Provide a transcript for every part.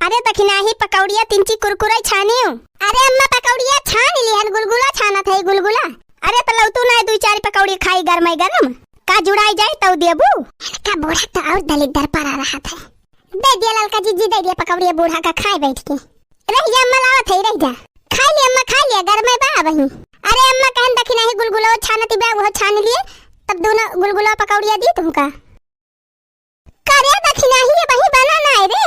अरे तखिना ही पकौड़िया तिंची कुरकुरा छानी हूँ। अरे अम्मा पकौड़िया छान लिहन, गुलगुला छाना था गुलगुला। अरे तो लौतू ना दो चार पकौड़ी खाई गरम गरम का जुड़ाई जाए तो देबू का बूढ़ा तो और दलिदर पर आ रहा था। दे दिया ललका जीजी, दे दिया पकौड़िया बूढ़ा का खाए बैठ के। रह जा अम्मा लावत है, रह जा खा लिया अम्मा, खा लिया गरम बा वही। अरे अम्मा कहन तखिना ही गुलगुला छानती बा, वो छान लिए तब दोनों गुलगुला पकौड़िया दी तुमका। करे दखिना ही वही बनाना है रे।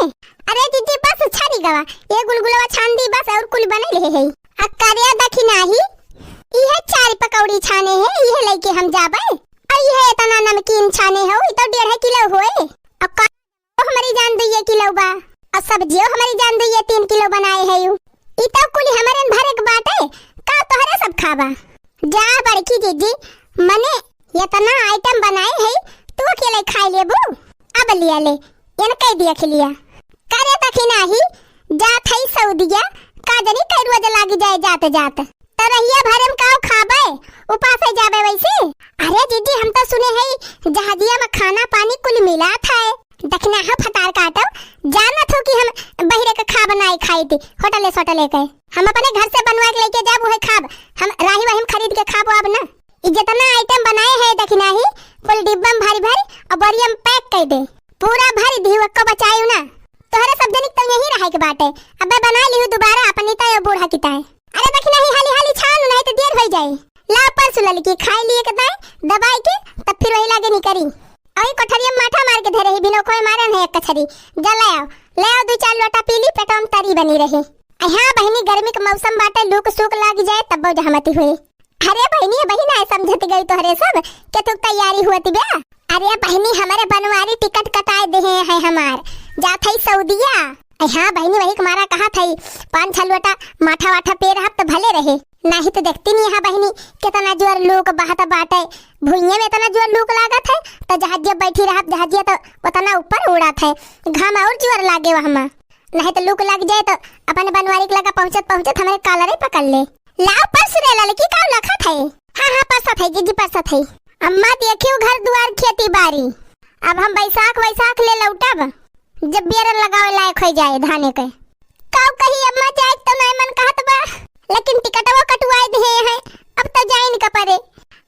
अरे जीजी बस छाड़ी गवा, ये गुलगुला छान दी बस और कुल बने ले है। अब करे दखिना ही ये चार पकौड़ी छाने है, ये लेके हम जाबे। और ये इतना नमकीन छाने हो, ये तो 1.5 किलो होए। अब का हमारी जान 2 किलो बा, और सब्जियों हमारी जान 3 किलो बनाए है। यू ई तो कुल हमारे भरे के बाटे का तोहरे सब खाबा। जा बड़की जीजी मने इतना आइटम बनाए है, तू अकेले खा लेबू। अब लिया ले इन कह दिया खिलिया। करे तखिना ही जात है सऊदिया, का जनी कई रोज लागी जाए जाते जाते तरहिया भरम काओ खाबे उपास जाबे वैसे। अरे जीजी हम तो सुने है जहाजिया में खाना पानी कुल मिला था। दखना हा फतार काटो जाना थो कि हम बहिरे का खा बनाई खाई थी होटल के। हम अपने घर से बनवा के लेके जाब वही खाब, हम राही वाहिम खरीद के खाबो। अब ना जितना आइटम बनाए है दखना ही कुल डिब्बा में भरी भरी और बोरिया में पैक कर दे, पूरा भरी दी को बचायू ना। तोहरे सब जनिक तो यही रहे के बाटे। अबे बना लिहू दोबारा अपनी तो बूढ़ा की ताए। अरे दखना ही हाली हाली छान नहीं तो देर हो जाए। ला परसु ललकी खाई लिए के ताए दबाई के तब फिर वही लागे नहीं करी। और कोठरिया माथा मार के धरे ही बिनो कोई मारे नहीं एक कछरी। जा ले आओ 2-4 लोटा पी ली, पेटों में तरी बनी रहे। हां बहनी गर्मी के मौसम बाटे, लूक सूक लाग जाए तब जहमती हुई। अरे बहनी बहिना समझती गई तोहरे सब के तू तैयारी हुआती बे। अरे बहनी हमारे बनवारी टिकट कटाए दे है हमार जात है सऊदिया। हाँ बहनी वही तुम्हारा कहा था 5-6 लोटा माठा वाठा पे रहा तो भले रहे, नहीं तो देखती नहीं। हाँ बहनी कितना जोर लोग बहत बाटे, भुइये में इतना जोर लोग लागत है तो जहाजिया बैठी रहा, जहाजिया तो उतना ऊपर उड़ा था, घाम और जोर लागे वहाँ में। नहीं तो लूक लग जाए तो अपने बनवारी के लगा पहुंचत हमारे कालरे पकड़ ले। लाओ परस रे लड़की का लखा था। हाँ परसा था जीजी परसा था। अम्मा देखियो घर द्वार खेती बाड़ी, अब हम बैसाख ले लौटब जब बेरन लगावे लायक हो जाए धाने के। काऊ कही अम्मा जाए तो नहीं मन कहत बा, लेकिन टिकटवा कटवाए दे है अब तो जाए न कपरे।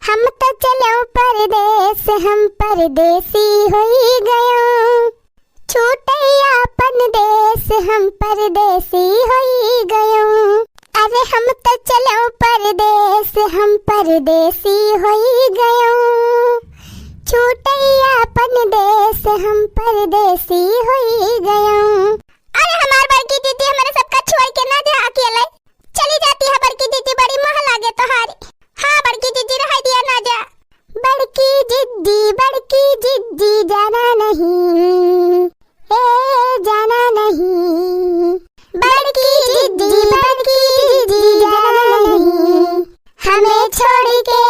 हम तो चलो परदेस, हम परदेसी होई गयो, छूटे अपन देश हम परदेसी होई गयो। अरे हम तो चलो परदेस, हम परदेसी होई गयो, छूटे अपन देश हम परदेसी होई गयो। अरे हमार बड़की दीदी हमारे सबका छोड़ के ना जा, अकेले चली जाती है बड़की दीदी, बड़ी मोह लागे तोहारी। हाँ बड़की दीदी रह दिया ना जा। बड़की जिद्दी जाना नहीं, ए जाना नहीं, बड़की जिद्दी जाना नहीं, हमें छोड़ के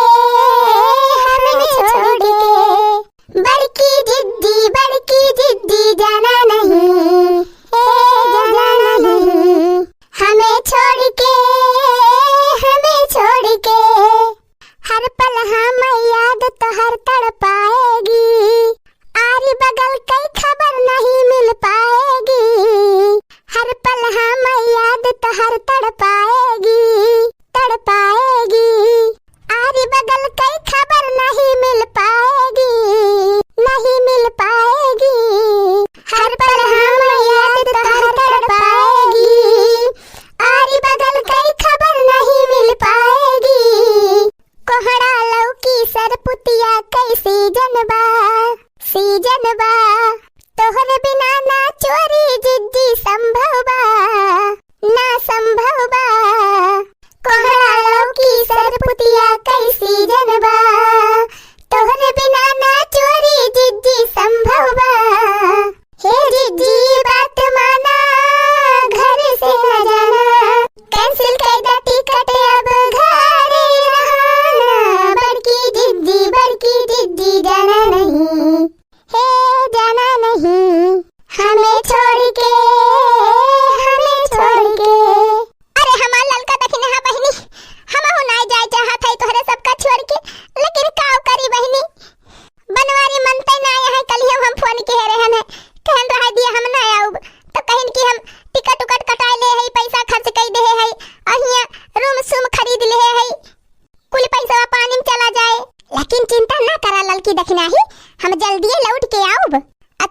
बड़की जिद्दी जाना नहीं, ए जाना नहीं, हमें छोड़ के हर पल हम याद तो हर तड़पाएगी, आरी बगल कई खबर नहीं मिल पाएगी, हर पल हम याद तो हर तड़पाएगी, आरी बगल कई खबर नहीं मिल पाएगी, हर पल हम याद तो हर तड़पाएगी, आरी बगल कई खबर नहीं मिल पाएगी। कोहड़ा लौकी सरपुतिया कैसी सीजन बा, तोहरे बिना ना चोरी जिद्दी संभव बा, ना संभव बा। कोहड़ा लौकी सरपुतिया कैसी जनबा, तोहरे बिना ना चोरी जिद्दी संभव बा। हे जिद्दी बात माना, घर से न जाना, कैंसिल कर दा टिकट अब घरे रहना। बड़की जिद्दी जाना नहीं, हे जाना नहीं।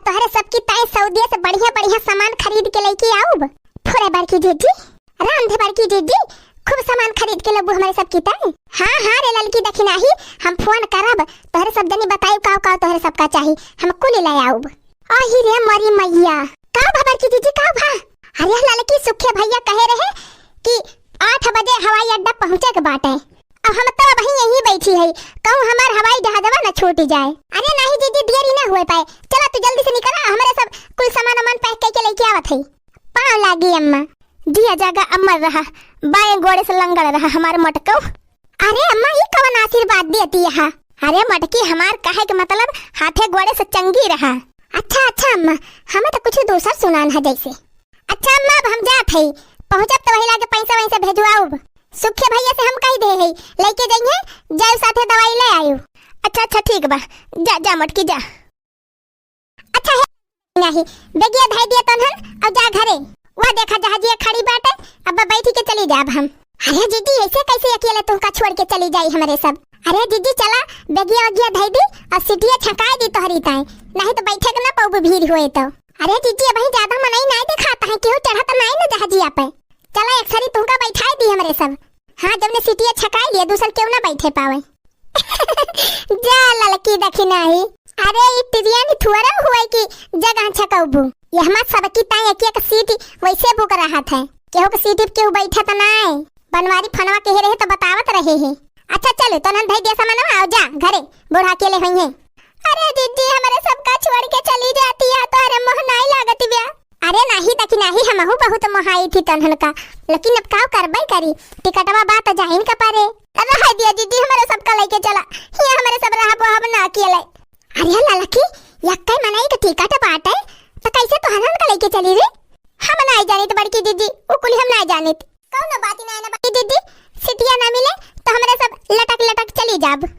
तोहरे सबकी ताई सऊदी से बढ़िया बढ़िया सामान खरीद के लेके आऊब। थोड़े बड़की जीजी, रामधे बड़की जीजी, खूब सामान खरीद के लेबू हमारे सबकी ताई। हाँ हाँ रे ललकी दखिना ही, हम फोन करब तोहरे सब जनी बताई का का तोहरे सबका चाहिए, हम कुल ले आऊब। आही रे मरी मैया, का भा बड़की जीजी का भा? अरे ललकी सुखे भैया कहे रहे कि 8 बजे हवाई अड्डा पहुंचे के बाटे। अब हम तो वहीं यहीं बैठी है, कहूं हमार हवाई जहाजवा न छूट जाए। अरे नहीं जीजी, देरी ना हुए पाए, चला तू जल्दी से निकल, हमारे सब कुल सामान अमन पैक करके लेके आवत है। पाँव लागी अम्मा, दिया जागा अमर रहा, बाएं गोड़े से लंगड़ रहा हमार मटको। अरे अम्मा ये कौन आशीर्वाद देती है? अरे मटकी हमार कहे के मतलब हाथे गोड़े से चंगी रहा। अच्छा अच्छा अम्मा, हमें तो कुछ दूसरा सुनान है जैसे। अच्छा अम्मा अब हम जात है, पहुंचब तो वही लाके पैसा वैसे भेजवाऊब। सुखे भैया से हम कह दे है लेके जाइए, जाओ साथे दवाई ले आयो। अच्छा अच्छा ठीक बा, जा जा मटकी जा। अच्छा है नहीं बेगिया धाई दिया तनहन, अब जा घरे, वह देखा जहाजिया खड़ी बाटे, अब बैठी के चली जाब हम। अरे जीजी ऐसे कैसे अकेले तुमका छोड़ के चली जाई हमारे सब? अरे जीजी चला, बेगिया वगिया धाई दी और सीटिया छकाई दी तोहरी ताई, नहीं तो बैठे के ना पाऊ भीड़ हुए तो। अरे जीजी अब ज्यादा मनई नहीं दिखाता है, केहू चढ़ा तो नहीं ना जहाजिया पे। चला एक सारी तुमका बैठाई दी हमारे सब। हाँ जब ने सीटिया छकाई लिए दूसर क्यों ना बैठे पावे। जा ललकी दखिना ही, अरे इतिरिया नि थुअरा हुआ कि जगह छकाऊबू, ये हमार सबकी ताई एक एक सीट वैसे बुक रहा था, केहू के सीट पे केहू बैठा तो नहीं, बनवारी फनवा कहे रहे तो बतावत रहे हैं। अच्छा चलो तो नन भाई दे सामान, आओ जा घरे, बूढ़ा अकेले हुई हैं। अरे दीदी हमारे सबका छोड़ के चली जाती है तो अरे मोह नहीं लागत ब्या। अरे नहीं दखी नहीं, हमहू बहुत मोहाई थी तनहन का, लेकिन अब का करबई करी, टिकटवा बात जाहिन का पारे। अरे हाय दिया दीदी हमारे सबका लेके चला, ये हमारे सब रहा बहब ना अकेले। अरे ललकी यक्कै मनाई के टिकट बाटे तो कैसे तो हनन का लेके चली रे? हम नहीं जानित बड़की दीदी, उ कुली हम नहीं जानित, कौनो बात नहीं ना बड़की दीदी, सीटिया ना मिले तो हमारे सब लटक लटक चली जाब।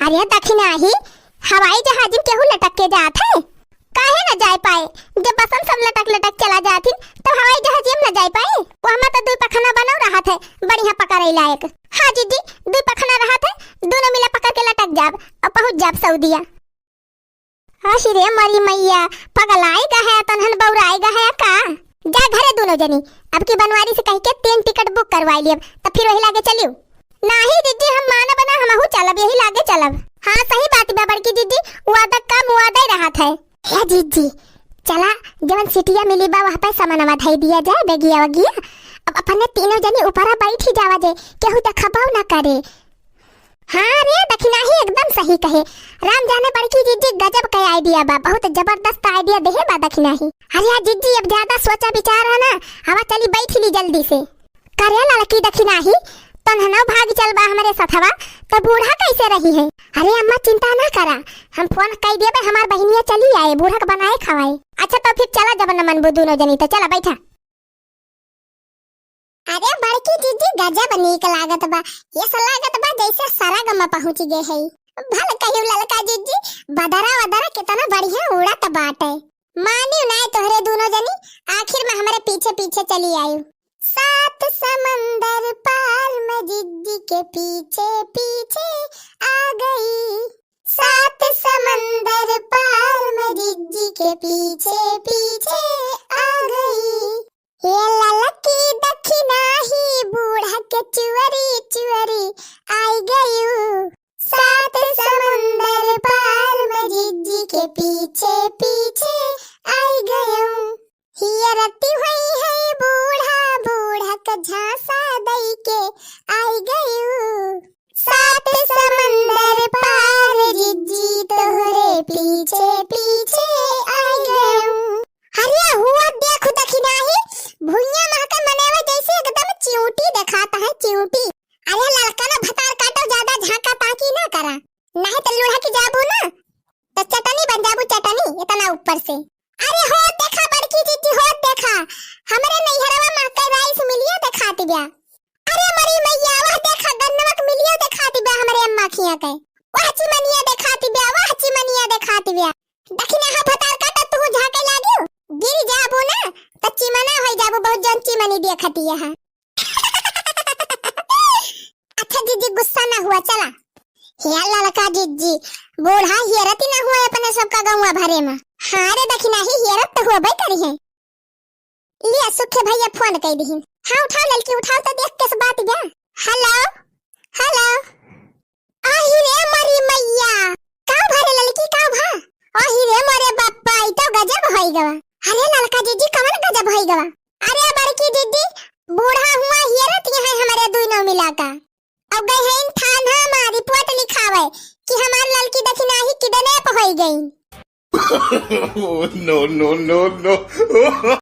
अरे दखिना ही, हवाई जहाज में केहू लटक के जात है, काहे न जाए पाए? जब बसम सब लटक लटक चला जाती तो हवाई जहाज में न जाए पाए। वो हम तो दुई पखना बनो रहा थे, बढ़िया पकड़े लायक। हाँ जीजी दुई पखना रहा थे, दोनों मिला पकड़ के लटक जाब और पहुंच जाब सऊदिया। आशी रे मरी मैया, पगलाएगा है तनहन बौराएगा है का? जा घरे दोनों जनी, अब की बनवारी से कह के 3 टिकट बुक करवाई लियब, तब फिर वही लागे चलियो। नहीं दीदी हम माना बना हमहू चलब, यही लागे चलब। हाँ सही बात बा बड़की दीदी, वादा का मुआदा ही रहा था। हे जीजी चला, जवन सिटिया मिली बा वहाँ पे सामानवा धाई दिया जाए, बेगिया वगिया, अब अपने तीनों जनी ऊपर बैठी जावा जे, केहू देखबाऊ ना करे। हाँ रे दखिना ही एकदम सही कहे, राम जाने बड़की जीजी गजब का आइडिया बा, बहुत जबरदस्त आइडिया देहे बा दखिना ही। अरे जीजी अब ज्यादा सोचा विचार है ना, हवा चली बैठी ली जल्दी से। करे लड़की दखिना ही, तनहना भाग चल बा हमारे साथवा, तो बूढ़ा कैसे रही है? अरे अम्मा चिंता ना करा, हम फोन कह दिए हमार बहनिया चली आए, बूढ़ा के बनाए खवाए। अच्छा तो फिर चला जब न मनबू दोनों जनी तो चला बैठा। अरे बड़की जीजी गजब नीक लागत बा, ये सा लागत बा जैसे सरागम पहुंच गए है। भल कहियो ललका जीजी, बदरा वदरा कितना बढ़िया उड़त बाटे। मानियो ना तोहरे दोनों जनी, आखिर में हमारे पीछे पीछे चली आयु। 7 समंदर पार मैं जीजी के पीछे पीछे आ गई, 7 समंदर पार मैं जीजी के पीछे पीछे आ गई। ये ललकी दखिना ही, बूढ़ा के चुअरी चुअरी आई गई, 7 समंदर पार मैं जीजी के पीछे पीछे आई गई। ये रत्ती हुई है बूढ़ा, बूढ़ा का झांसा दई के आई गई, 7 समंदर पार जीजी तोहरे पीछे पीछे आई गई। अरे हुआ देखो दखिना ही, भुइया महका मनेवा जैसे एकदम चिऊटी दिखाता है, चिऊटी। अरे लड़का ना भतार काटो, ज्यादा झांका ताकी ना करा, नहीं तो लूढ़ा की जाबू ना तो चटनी बन जाबू, चटनी इतना ऊपर से। अरे हो देखा बड़की जीजी, हो देखा हमरे नैहरवा महका राइस मिलिया दिखाती ब्या। अरे मरी मैया वह देखा गन्नवक मिलिया दिखाती ब्या, हमरे अम्मा खिया के वह चिमनिया दिखाती ब्या, वह चिमनिया दिखाती ब्या। दखिना हा भतार काटा तू झाके लागियो, गिर जाबू ना तो चिमना हो जाबू, बहुत जन चिमनी देखती है। अच्छा जीजी गुस्सा ना हुआ, चला हे ललका जीजी, बूढ़ा हियरती ना हुआ अपने सबका गौवा भरे में। हाँ रे दखिना ही हेरत तो हुआ भाई करी है। लिया सुखे भैया फोन कर दी। हाँ उठाओ लड़की उठाओ तो देख के बात गया। हेलो हेलो आही रे मरी मैया का भरे लड़की का भा आही रे मरे बाप्पा ई तो गजब होई गवा। अरे लड़का जीजी कवन गजब होई गवा। अरे बड़की दीदी बूढ़ा हुआ हेरत यहाँ हमारे दोनों मिला का अब गई है थाना में रिपोर्ट लिखावे कि हमार लड़की दखिना ही किडनैप होई गई। No, no, no, no.